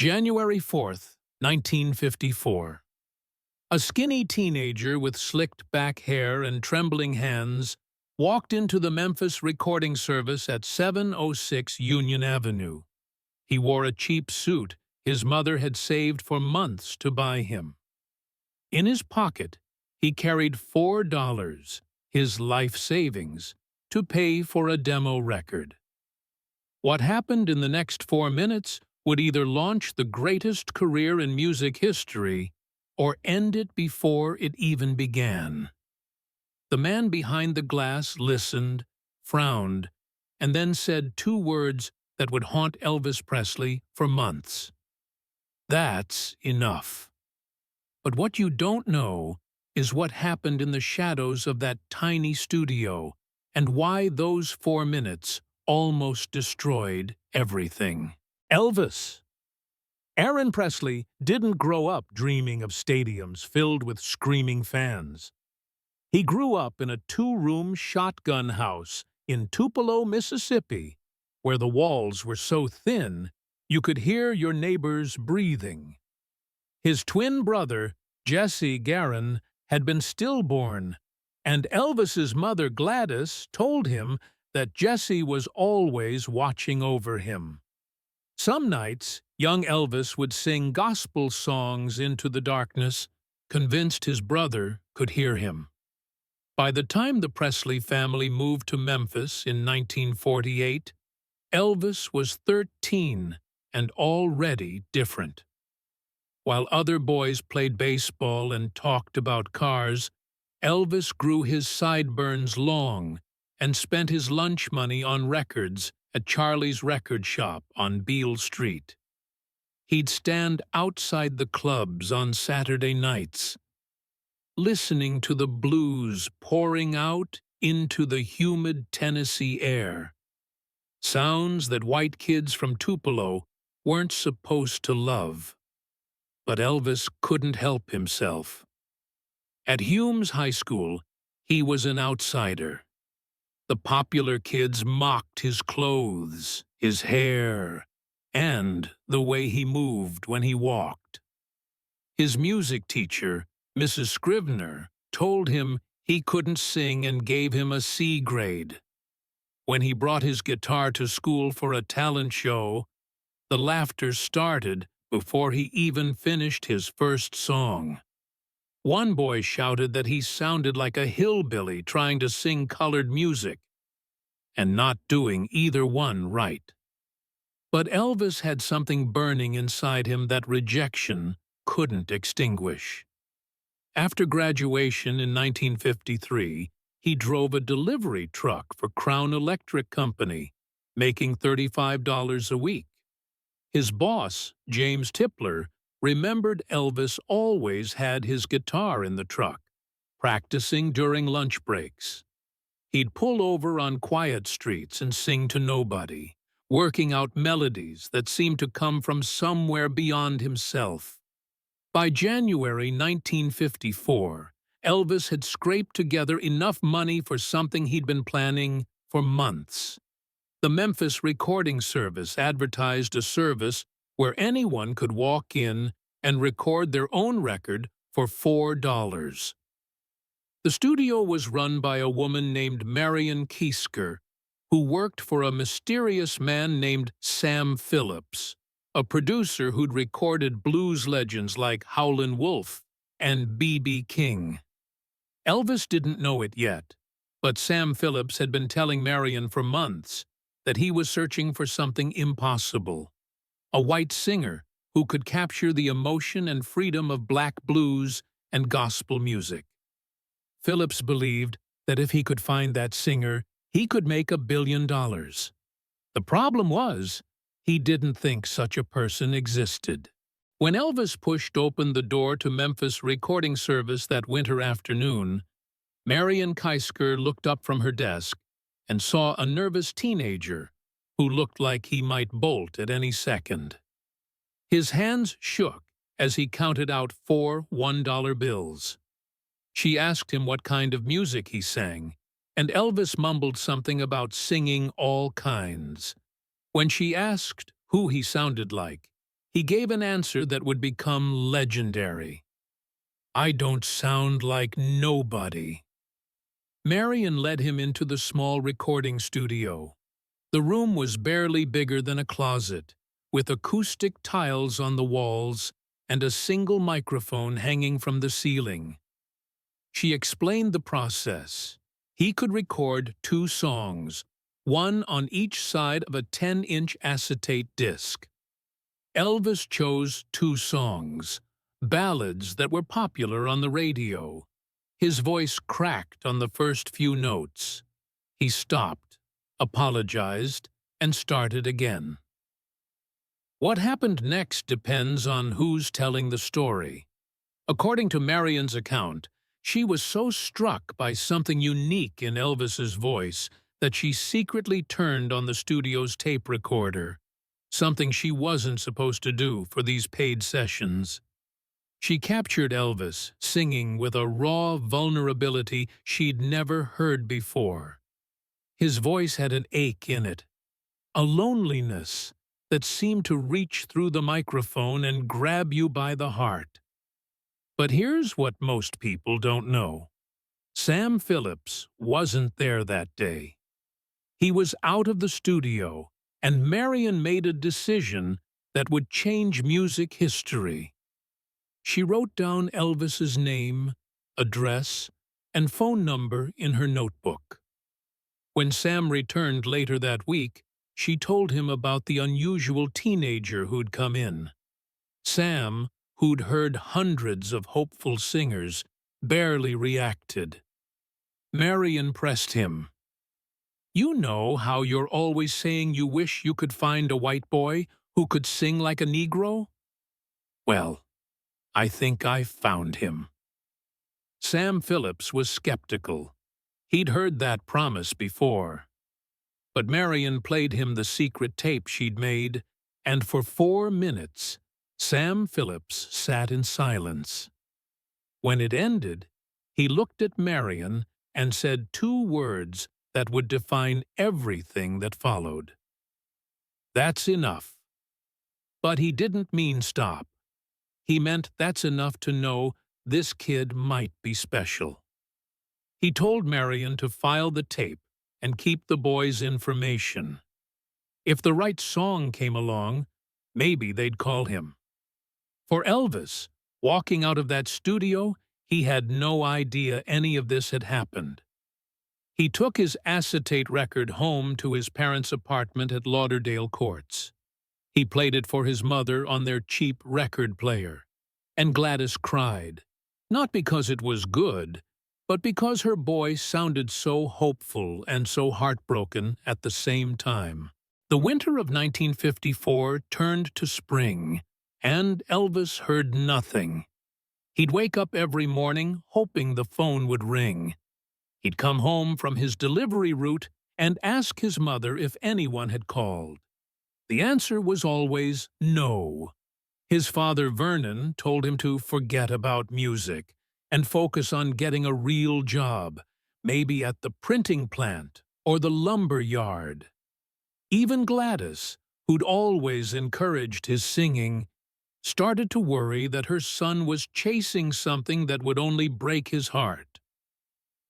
January 4th, 1954. A skinny teenager with slicked back hair and trembling hands walked into the Memphis Recording Service at 706 Union Avenue. He wore a cheap suit his mother had saved for months to buy him. In his pocket, he carried $4, his life savings, to pay for a demo record. What happened in the next 4 minutes would either launch the greatest career in music history or end it before it even began. The man behind the glass listened, frowned, and then said 2 words that would haunt Elvis Presley for months. "That's enough." But what you don't know is what happened in the shadows of that tiny studio and why those 4 minutes almost destroyed everything. Elvis. Aaron Presley didn't grow up dreaming of stadiums filled with screaming fans. He grew up in a 2-room shotgun house in Tupelo, Mississippi, where the walls were so thin you could hear your neighbors breathing. His twin brother, Jesse Garin, had been stillborn, and Elvis's mother Gladys told him that Jesse was always watching over him. Some nights, young Elvis would sing gospel songs into the darkness, convinced his brother could hear him. By the time the Presley family moved to Memphis in 1948, Elvis was 13 and already different. While other boys played baseball and talked about cars, Elvis grew his sideburns long and spent his lunch money on records at Charlie's record shop on Beale Street. He'd stand outside the clubs on Saturday nights, listening to the blues pouring out into the humid Tennessee air. Sounds that white kids from Tupelo weren't supposed to love. But Elvis couldn't help himself. At Humes High School, he was an outsider. The popular kids mocked his clothes, his hair, and the way he moved when he walked. His music teacher, Mrs. Scrivener, told him he couldn't sing and gave him a C grade. When he brought his guitar to school for a talent show, the laughter started before he even finished his first song. One boy shouted that he sounded like a hillbilly trying to sing colored music, and not doing either one right. But Elvis had something burning inside him that rejection couldn't extinguish. After graduation in 1953, he drove a delivery truck for Crown Electric Company, making $35 a week. His boss, James Tipler, remembered Elvis always had his guitar in the truck, practicing during lunch breaks. He'd pull over on quiet streets and sing to nobody, working out melodies that seemed to come from somewhere beyond himself. By January 1954, Elvis had scraped together enough money for something he'd been planning for months. The Memphis Recording Service advertised a service where anyone could walk in and record their own record for $4. The studio was run by a woman named Marion Keisker, who worked for a mysterious man named Sam Phillips, a producer who'd recorded blues legends like Howlin' Wolf and B.B. King. Elvis didn't know it yet, but Sam Phillips had been telling Marion for months that he was searching for something impossible, a white singer who could capture the emotion and freedom of black blues and gospel music. Phillips believed that if he could find that singer, he could make $1 billion. The problem was, he didn't think such a person existed. When Elvis pushed open the door to Memphis Recording Service that winter afternoon, Marion Keisker looked up from her desk and saw a nervous teenager who looked like he might bolt at any second. His hands shook as he counted out 4 $1 bills. She asked him what kind of music he sang, and Elvis mumbled something about singing all kinds. When she asked who he sounded like, He gave an answer that would become legendary. "I don't sound like nobody." Marion led him into the small recording studio. The room was barely bigger than a closet, with acoustic tiles on the walls and a single microphone hanging from the ceiling. She explained the process. He could record 2 songs, one on each side of a 10-inch acetate disc. Elvis chose 2 songs, ballads that were popular on the radio. His voice cracked on the first few notes. He stopped, apologized, and started again. What happened next depends on who's telling the story. According to Marion's account, she was so struck by something unique in Elvis's voice that she secretly turned on the studio's tape recorder, something she wasn't supposed to do for these paid sessions. She captured Elvis singing with a raw vulnerability she'd never heard before. His voice had an ache in it, a loneliness that seemed to reach through the microphone and grab you by the heart. But here's what most people don't know. Sam Phillips wasn't there that day. He was out of the studio, and Marion made a decision that would change music history. She wrote down Elvis's name, address, and phone number in her notebook. When Sam returned later that week, she told him about the unusual teenager who'd come in. Sam, who'd heard hundreds of hopeful singers, barely reacted. Marion pressed him. "You know how you're always saying you wish you could find a white boy who could sing like a Negro? Well, I think I found him." Sam Phillips was skeptical. He'd heard that promise before. But Marion played him the secret tape she'd made, and for 4 minutes, Sam Phillips sat in silence. When it ended, he looked at Marion and said 2 words that would define everything that followed. "That's enough." But he didn't mean stop. He meant that's enough to know this kid might be special. He told Marion to file the tape and keep the boy's information. If the right song came along, maybe they'd call him. For Elvis, walking out of that studio, he had no idea any of this had happened. He took his acetate record home to his parents' apartment at Lauderdale Courts. He played it for his mother on their cheap record player, and Gladys cried, not because it was good, but because her boy sounded so hopeful and so heartbroken at the same time. The winter of 1954 turned to spring, and Elvis heard nothing. He'd wake up every morning hoping the phone would ring. He'd come home from his delivery route and ask his mother if anyone had called. The answer was always no. His father, Vernon, told him to forget about music and focus on getting a real job, maybe at the printing plant or the lumber yard. Even Gladys, who'd always encouraged his singing, started to worry that her son was chasing something that would only break his heart.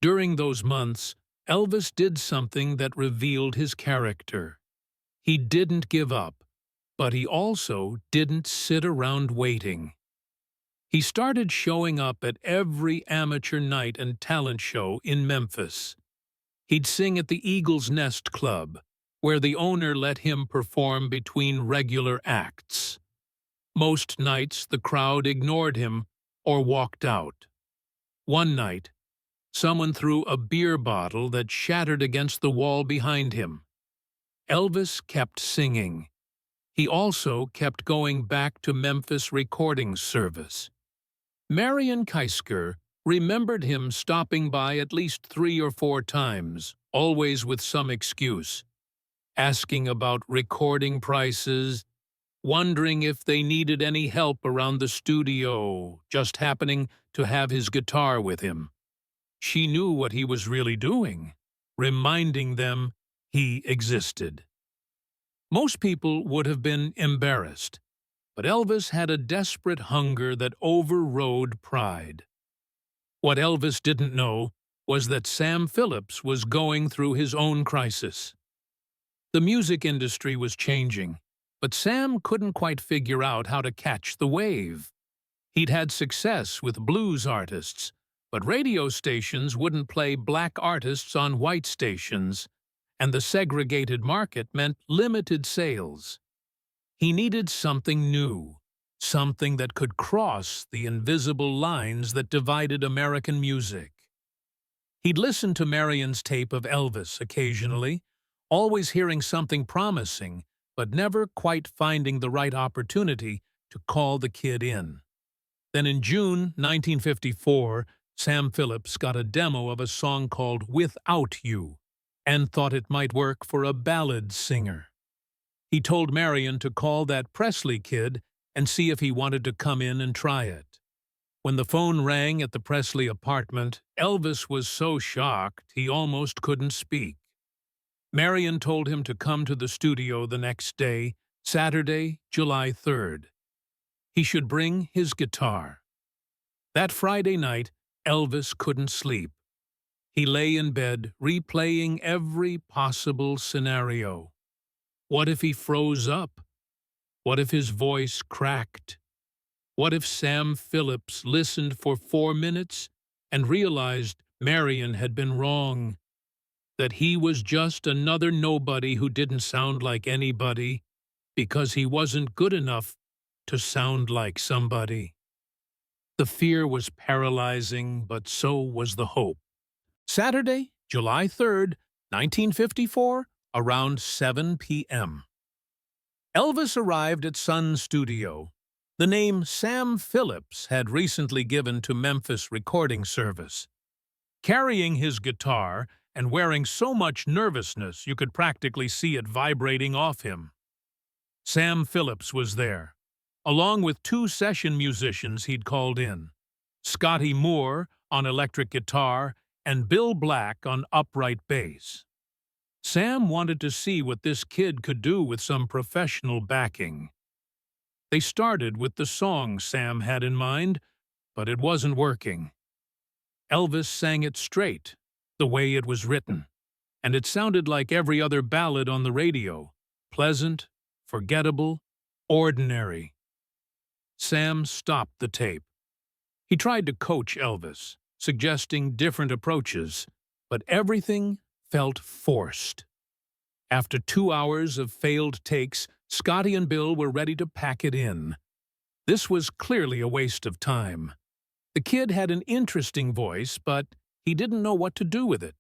During those months, Elvis did something that revealed his character. He didn't give up, but he also didn't sit around waiting. He started showing up at every amateur night and talent show in Memphis. He'd sing at the Eagle's Nest Club, where the owner let him perform between regular acts. Most nights the crowd ignored him or walked out. One night, someone threw a beer bottle that shattered against the wall behind him. Elvis kept singing. He also kept going back to Memphis Recording Service. Marion Keisker remembered him stopping by at least 3 or 4 times, always with some excuse, asking about recording prices, wondering if they needed any help around the studio, just happening to have his guitar with him. She knew what he was really doing, reminding them he existed. Most people would have been embarrassed, but Elvis had a desperate hunger that overrode pride. What Elvis didn't know was that Sam Phillips was going through his own crisis. The music industry was changing, but Sam couldn't quite figure out how to catch the wave. He'd had success with blues artists, but radio stations wouldn't play black artists on white stations, and the segregated market meant limited sales. He needed something new, something that could cross the invisible lines that divided American music. He'd listen to Marion's tape of Elvis occasionally, always hearing something promising, but never quite finding the right opportunity to call the kid in. Then in June 1954, Sam Phillips got a demo of a song called Without You and thought it might work for a ballad singer. He told Marion to call that Presley kid and see if he wanted to come in and try it. When the phone rang at the Presley apartment, Elvis was so shocked he almost couldn't speak. Marion told him to come to the studio the next day, Saturday, July 3rd. He should bring his guitar. That Friday night, Elvis couldn't sleep. He lay in bed, replaying every possible scenario. What if he froze up? What if his voice cracked? What if Sam Phillips listened for 4 minutes and realized Marion had been wrong? That he was just another nobody who didn't sound like anybody because he wasn't good enough to sound like somebody. The fear was paralyzing, but so was the hope. Saturday, July 3rd, 1954, around 7 p.m. Elvis arrived at Sun Studio. The name Sam Phillips had recently given to Memphis Recording Service. Carrying his guitar and wearing so much nervousness you could practically see it vibrating off him. Sam Phillips was there, along with 2 session musicians he'd called in, Scotty Moore on electric guitar and Bill Black on upright bass. Sam wanted to see what this kid could do with some professional backing. They started with the song Sam had in mind, but it wasn't working. Elvis sang it straight, the way it was written, and it sounded like every other ballad on the radio, pleasant, forgettable, ordinary. Sam stopped the tape. He tried to coach Elvis, suggesting different approaches, but everything felt forced. After 2 hours of failed takes, Scotty and Bill were ready to pack it in. This was clearly a waste of time. The kid had an interesting voice, but he didn't know what to do with it.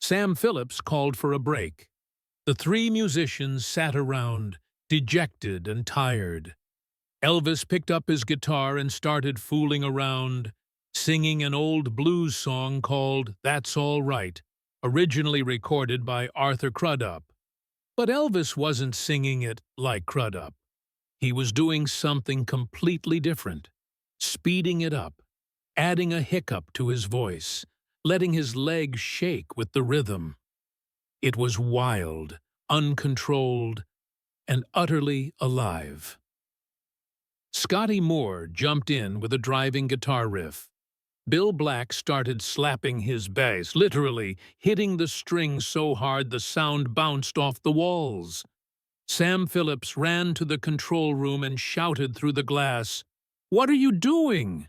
Sam Phillips called for a break. The 3 musicians sat around, dejected and tired. Elvis picked up his guitar and started fooling around, singing an old blues song called That's All Right, originally recorded by Arthur Crudup. But Elvis wasn't singing it like Crudup. He was doing something completely different, speeding it up, adding a hiccup to his voice, letting his legs shake with the rhythm. It was wild, uncontrolled, and utterly alive. Scotty Moore jumped in with a driving guitar riff. Bill Black started slapping his bass, literally hitting the strings so hard the sound bounced off the walls. Sam Phillips ran to the control room and shouted through the glass, "What are you doing?"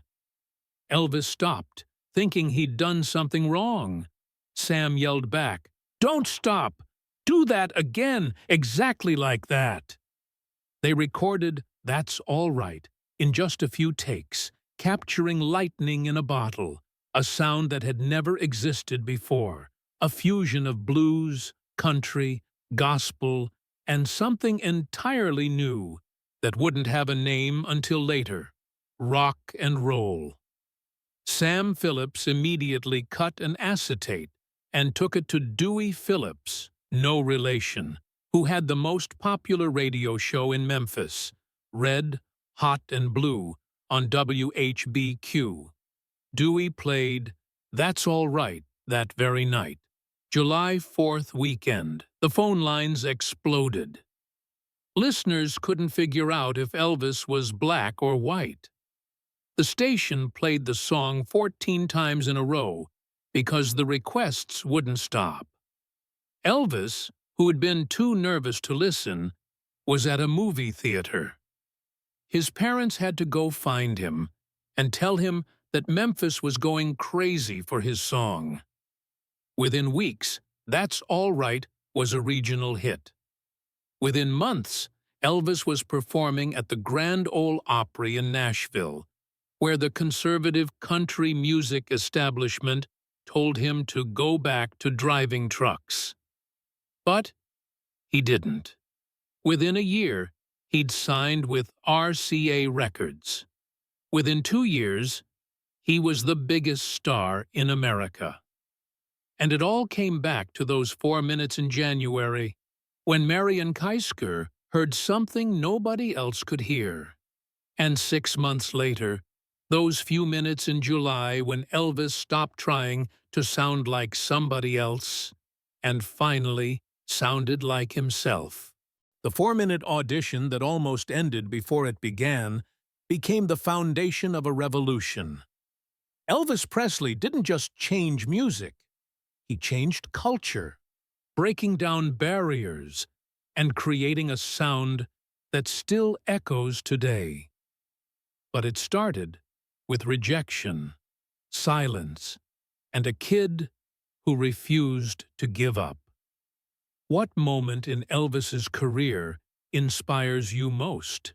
Elvis stopped, thinking he'd done something wrong. Sam yelled back, "Don't stop! Do that again, exactly like that!" They recorded That's All Right in just a few takes, capturing lightning in a bottle, a sound that had never existed before, a fusion of blues, country, gospel, and something entirely new that wouldn't have a name until later, rock and roll. Sam Phillips immediately cut an acetate and took it to Dewey Phillips, no relation, who had the most popular radio show in Memphis, Red, Hot and Blue, on WHBQ. Dewey played That's All Right that very night. July 4th weekend, the phone lines exploded. Listeners couldn't figure out if Elvis was black or white. The station played the song 14 times in a row because the requests wouldn't stop. Elvis, who had been too nervous to listen, was at a movie theater. His parents had to go find him and tell him that Memphis was going crazy for his song. Within weeks, That's All Right was a regional hit. Within months, Elvis was performing at the Grand Ole Opry in Nashville, where the conservative country music establishment told him to go back to driving trucks. But he didn't. Within a year, he'd signed with RCA Records. Within 2 years, he was the biggest star in America. And it all came back to those 4 minutes in January, when Marion Keisker heard something nobody else could hear. And 6 months later, those few minutes in July when Elvis stopped trying to sound like somebody else and finally sounded like himself. The 4-minute audition that almost ended before it began became the foundation of a revolution. Elvis Presley didn't just change music, he changed culture, breaking down barriers and creating a sound that still echoes today. But it started with rejection, silence, and a kid who refused to give up. What moment in Elvis's career inspires you most?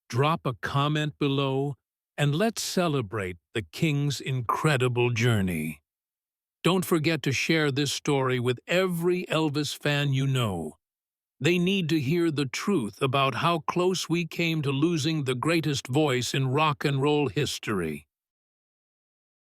Drop a comment below and let's celebrate the King's incredible journey. Don't forget to share this story with every Elvis fan you know. They need to hear the truth about how close we came to losing the greatest voice in rock and roll history.